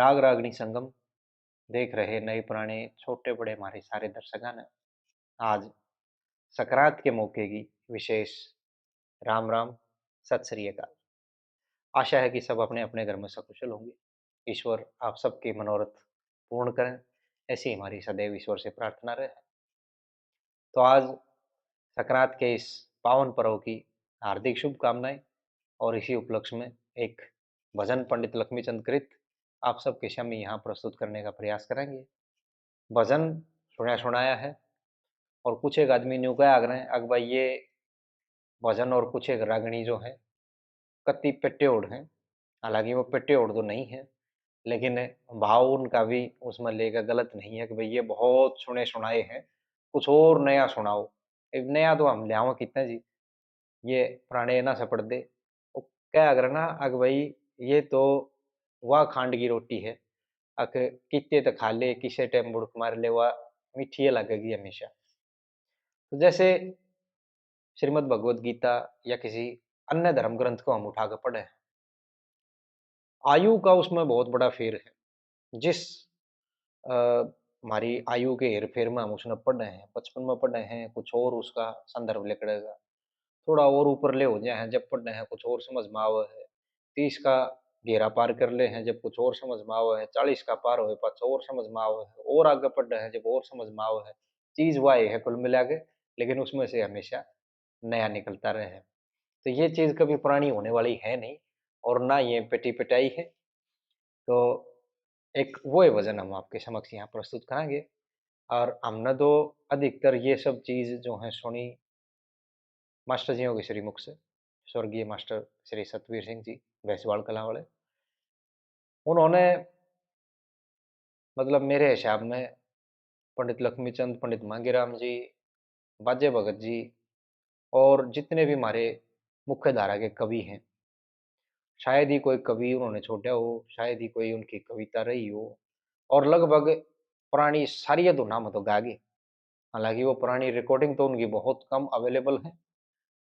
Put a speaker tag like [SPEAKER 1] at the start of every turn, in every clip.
[SPEAKER 1] राग रागनी संगम देख रहे नए पुराने छोटे बड़े हमारे सारे दर्शकों ने आज सकरात के मौके की विशेष राम राम सत श्री अकाल। आशा है कि सब अपने अपने घर में सकुशल होंगे। ईश्वर आप सबके मनोरथ पूर्ण करें, ऐसी हमारी सदैव ईश्वर से प्रार्थना रहे। तो आज सकरात के इस पावन पर्व की हार्दिक शुभकामनाएं और इसी उपलक्ष्य में एक भजन पंडित लक्ष्मीचंद कृत आप सबके सामने यहाँ प्रस्तुत करने का प्रयास करेंगे। भजन सुना सुनाया है और कुछ एक आदमी न्यू क्या आग रहे हैं अग भाई ये भजन और कुछ एक रागनी जो है कति पेट्टे ओढ़ हैं। हालांकि वो पेट्टे ओढ़ तो नहीं है, लेकिन भाव उनका भी उसमें लेकर गलत नहीं है कि भाई ये बहुत सुने सुनाए हैं, कुछ और नया सुनाओ। एक नया तो हम लियाओ कितने जी, ये पुराने ना सपट दे। वो क्या अगर ना अग भाई ये तो वाह खांड की रोटी है, अक कितने तो खा ले किसे टाइम बुड़क मार ले वह मीठी लगेगी हमेशा। तो जैसे श्रीमद् भगवत गीता या किसी अन्य धर्म ग्रंथ को हम उठाकर पढ़े, आयु का उसमें बहुत बड़ा फेर है। जिस हमारी आयु के हेर-फेर में हम उसमें पढ़ रहे हैं, 55 में पढ़ रहे हैं, कुछ और उसका संदर्भ लेकड़ेगा। थोड़ा और ऊपर ले हो जाए हैं, जब पढ़ रहे हैं कुछ और समझ में आवे है। 30 का घेरा पार कर ले हैं, जब कुछ और समझ में आवे है। 40 का पार होए पाछो और समझ में आवे है, और आगे पढ़ रहे हैं जब और समझ में आवे है। चीज़ वही है कुल मिला के, लेकिन उसमें से हमेशा नया निकलता रहे है। तो ये चीज़ कभी पुरानी होने वाली है नहीं और ना ये पिटी-पिटाई है। तो एक वो है भजन हम आपके समक्ष यहाँ प्रस्तुत करेंगे। और हमने तो अधिकतर ये सब चीज़ जो है सुनी मास्टर जियों के श्रीमुख से, स्वर्गीय मास्टर श्री सतवीर सिंह जी भैंसवाल कला वाले। उन्होंने मतलब मेरे हिसाब में पंडित लक्ष्मीचंद, पंडित मांगेराम जी, बाजे भगत जी और जितने भी हमारे मुख्य धारा के कवि हैं, शायद ही कोई कवि उन्होंने छोड़ा हो, शायद ही कोई उनकी कविता रही हो, और लगभग पुरानी सारी धुना में तो गा गए। हालाँकि वो पुरानी रिकॉर्डिंग तो उनकी बहुत कम अवेलेबल है,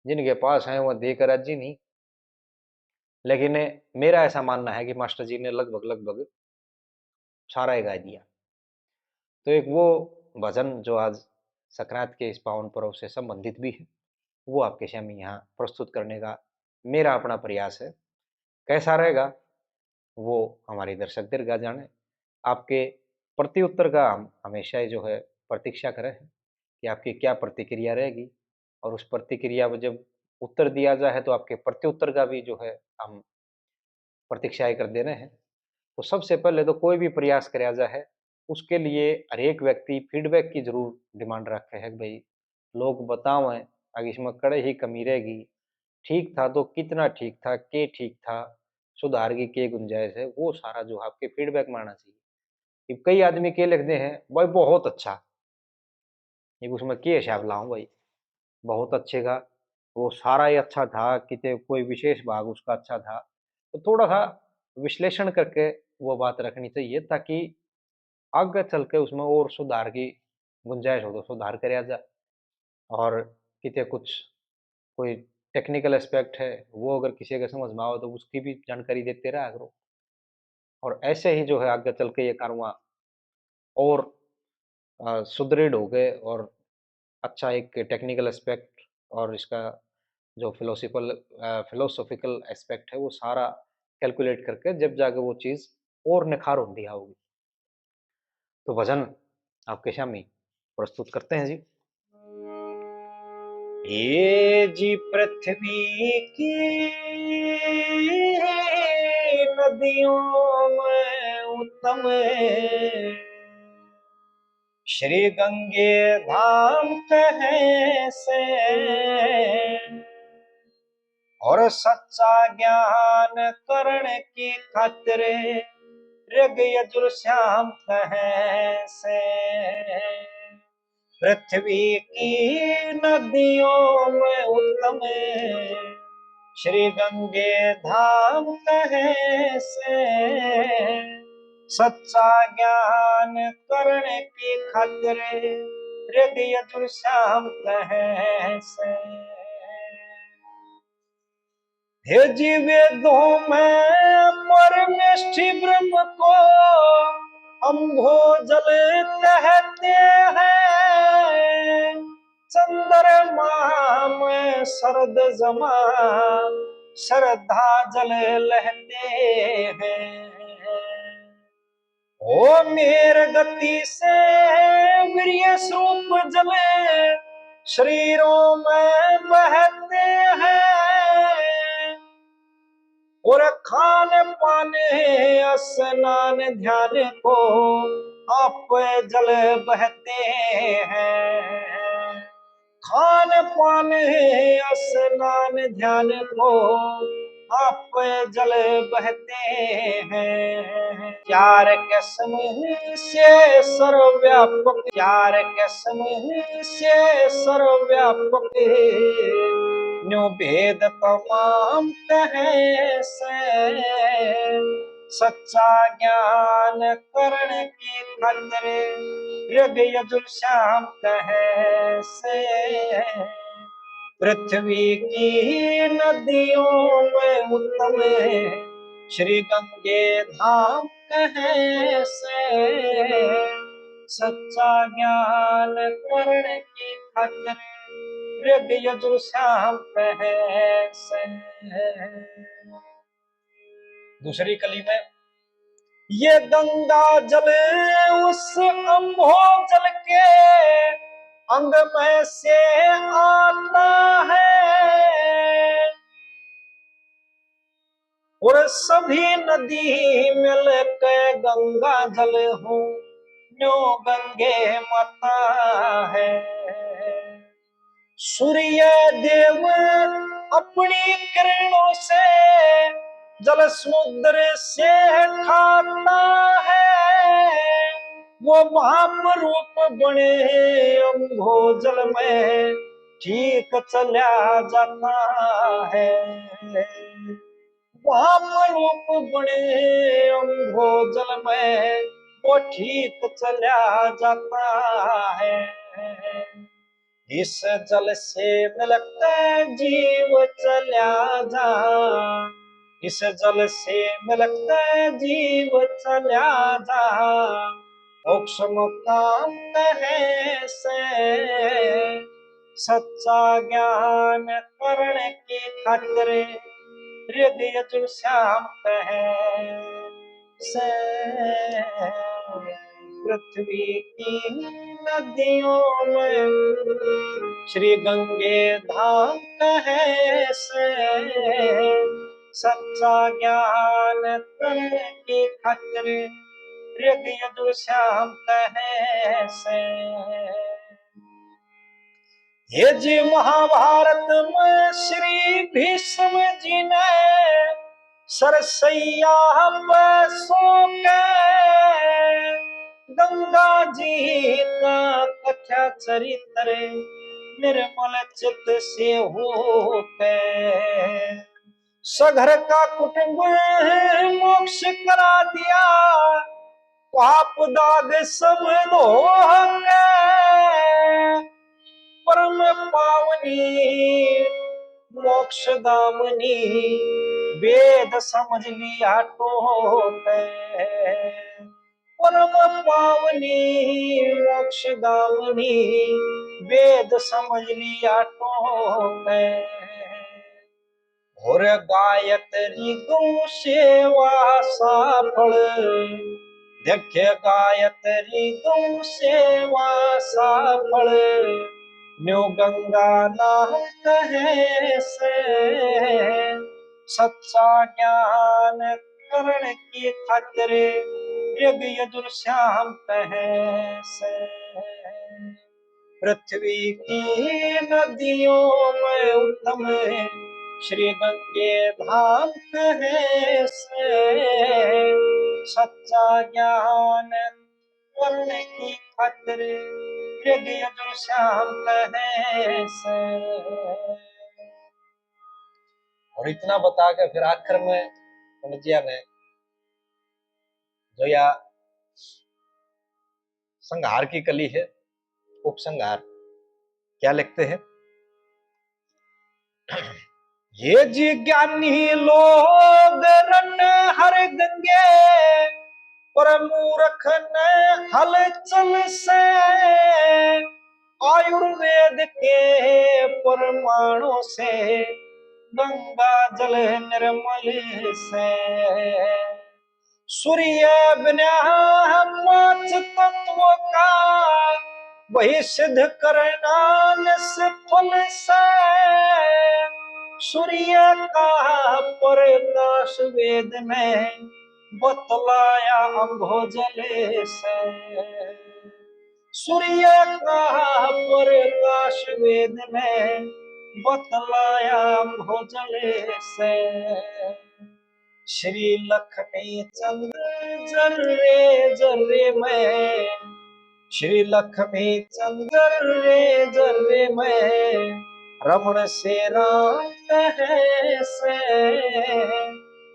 [SPEAKER 1] जिनके पास हैं वो देकर राज़ी नहीं। लेकिन मेरा ऐसा मानना है कि मास्टर जी ने लगभग सारा ही गा दिया। तो एक वो भजन जो आज संक्रांत के इस पावन पर्व से संबंधित भी है, वो आपके सामने यहाँ प्रस्तुत करने का मेरा अपना प्रयास है। कैसा रहेगा वो हमारे दर्शक दीर्घा जाने। आपके प्रत्युत्तर का हम हमेशा ही जो है प्रतीक्षा करें हैं कि आपकी क्या प्रतिक्रिया रहेगी, और उस प्रतिक्रिया में जब उत्तर दिया जाए तो आपके प्रत्युत्तर का भी जो है हम प्रतीक्षाएँ कर दे रहे हैं। तो सबसे पहले तो कोई भी प्रयास करा जाए, उसके लिए हर एक व्यक्ति फीडबैक की ज़रूर डिमांड रखे है कि भई लोग बतावें, अगर इसमें कड़े ही कमी रहेगी, ठीक था तो कितना ठीक था, के ठीक था, सुधार की के गुंजाइश है, वो सारा जो आपके फीडबैक में आना चाहिए। कि कई आदमी के लिखते हैं, भाई बहुत अच्छा, एक उसमें के हिसाब लाऊँ भाई, बहुत अच्छे का, वो सारा ही अच्छा था, किते कोई विशेष भाग उसका अच्छा था। तो थोड़ा-सा विश्लेषण करके वो बात रखनी चाहिए, ताकि आगे चल के उसमें और सुधार की गुंजाइश हो तो सुधार करया जाए। और किते कुछ कोई टेक्निकल एस्पेक्ट है, वो अगर किसी के समझ में आवे तो उसकी भी जानकारी देते रहा करो। और ऐसे ही जो है आगे चल के ये कारवां और सुदृढ़ हो गए, और अच्छा एक टेक्निकल एस्पेक्ट और इसका जो फिलोसॉफिकल एस्पेक्ट है वो सारा कैलकुलेट करके जब जाके वो चीज़ और निखार होती आओगी। तो भजन आपके सामने प्रस्तुत करते हैं जी। ये जी पृथ्वी की नदियों में उत्तम श्री गंगे धाम कहे से, और सच्चा ज्ञान करण की खातिर ऋग यजुर श्याम कहे से। पृथ्वी की नदियों में उत्तम श्री गंगे धाम कहे से, सच्चा ज्ञान करने की खातिर ऋग यजुर श्याम कहे से। हे जीवेदों में परमेष्ठि ब्रह्म को अम्भो जल कहते हैं। चंद्रमा में शरद जमा श्रद्धा जल लहते हैं। ओ मेर गति से वीर्य स्वरूप जले शरीरों में बहते हैं। और खान पाने स्नान ध्यान को आप जल बहते हैं। खान पान स्नान ध्यान को आप जल बहते हैं। प्यार के समूह से सर्वव्यापक, प्यार के समूह से सर्वव्यापक न्यू भेद तमाम कहे से। सच्चा ज्ञान करण की खातिर ऋग यजुर श्याम कहे से। पृथ्वी की नदियों में उत्तम श्री गंगे धाम कहे से। सच्चा ज्ञान करण की खातिर ऋग यजुर श्याम कहे से। दूसरी कली में ये गंगा जल उस अम्भो जल के अंग में से आता है। और सभी नदी मिल के गंगा जल हो न्यो गंगे माता है। सूर्य देव अपनी किरणों से जल समुद्र से खाता है। वो भाप रूप बने अम्भो जल में ठीक चला जाता है। भाप रूप बने अम्भो जल में वो ठीक चला जाता है। इस जल से मिलता जीव चला जा, इस जल से मिलता जीव चला जा। मोक्ष मुक्तांत है से। सच्चा ज्ञान करण की खातिर ऋग यजुर श्याम कहे से। पृथ्वी की नदियों में श्री गंगे धाम कहे से। सच्चा ज्ञान करण की खातिर ऋग यजुर श्याम कहे से। ये जी महाभारत में श्री भीष्म जी ने सरसैया में सो के गंगा जी का कथा चरित्र निर्मल चित्त से हो के सघर का कुटुंब मोक्ष करा दिया। पाप दाग सब धो के परम पावनी मोक्ष दामनी वेद समझ लिया टोक। परम पावनी मोक्ष दामनी वेद समझ लिया टोक। और गायत्री गौ सेवा सफल देखे गायत्री गौ सेवा सफल न्यू गंगा नाम कहे से। सच्चा ज्ञान करण की खातिर ऋग यजुर श्याम कहे से। पृथ्वी की नदियों में उत्तम श्री गंगे धाम कहे से। सच्चा ज्ञान करने की खातिर ऋग यजुर श्याम कहे से। और इतना बता के फिर आखिर में पंडित जी ने जो या संहार की कली है, उपसंहार क्या लिखते हैं। ये जी ज्ञानी लोग रन हर गंगे, पर मूर्ख न हलचल से। आयुर्वेद के परमाणु से, गंगा जल निर्मल से। सूर्य बिना पांच तत्वों का, वही सिद्ध करना निष्फल से। सूर्य का प्रकाश वेद में बतलाया अम्भोजल से। सूर्य का प्रकाश वेद में बतलाया अम्भोजल से। श्री लक्ष्मी चंद्र जर्रे जर्रे में, श्री लक्ष्मी चंद्र रे जर्रे में, रमण से राम है से।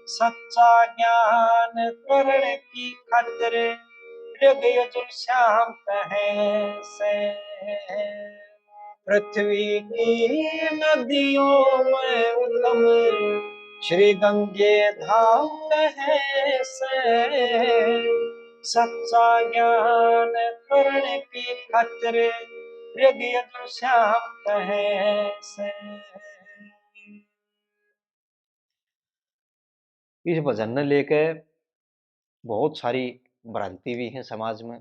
[SPEAKER 1] सच्चा ज्ञान करण की खातिर, ऋग यजुर श्याम कहे से। पृथ्वी की नदियों में उत्तम, श्री गंगे धाम है से। सच्चा ज्ञान करण की खातिर, ऋग यजुर श्याम कहे से। इस भजन ने लेकर बहुत सारी भ्रांति भी है समाज में।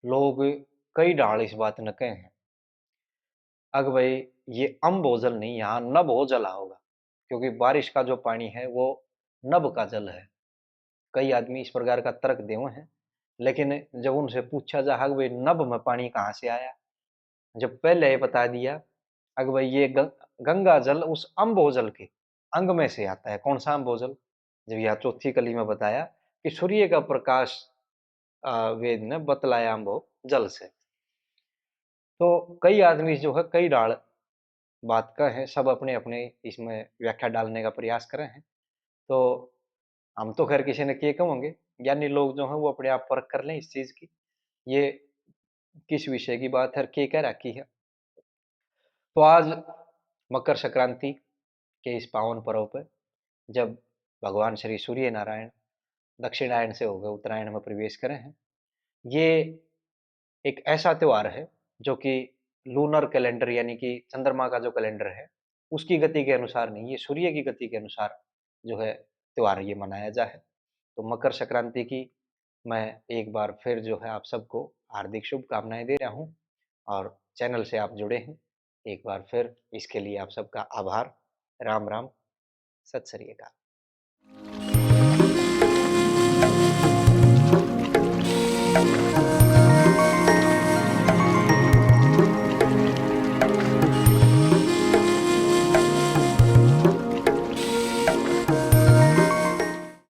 [SPEAKER 1] लोग कई ढाल इस बात न कहे हैं, अग भाई ये अम्बोजल नहीं, यहाँ नभ हो जला होगा, क्योंकि बारिश का जो पानी है वो नभ का जल है। कई आदमी इस प्रकार का तर्क देवे हैं, लेकिन जब उनसे पूछा जा अग भाई नभ में पानी कहाँ से आया, जब पहले ये बता दिया अग भाई ये गंगा जल उस अम्बोजल के अंग में से आता है। कौन सा अम्बोजल? जब यह चौथी कली में बताया कि सूर्य का प्रकाश वेद ने बतलाया अम्बो जल से। तो कई आदमी जो है कई डाल बात का है, सब अपने अपने इसमें व्याख्या डालने का प्रयास कर रहे हैं। तो हम तो खैर किसी ने किए कम होंगे, ज्ञानी लोग जो हैं वो अपने आप परख कर लें इस चीज की, ये किस विषय की बात है, के कह रखी है। तो आज मकर संक्रांति के इस पावन पर्व पर, जब भगवान श्री सूर्य नारायण दक्षिणायन से होकर उत्तरायण में प्रवेश करे हैं, ये एक ऐसा त्योहार है जो कि लूनर कैलेंडर यानी कि चंद्रमा का जो कैलेंडर है उसकी गति के अनुसार नहीं, ये सूर्य की गति के अनुसार जो है त्योहार ये मनाया जा है। तो मकर संक्रांति की मैं एक बार फिर जो है आप सबको हार्दिक शुभकामनाएं दे रहा हूँ, और चैनल से आप जुड़े हैं एक बार फिर इसके लिए आप सबका आभार। राम राम, सत श्री अकाल।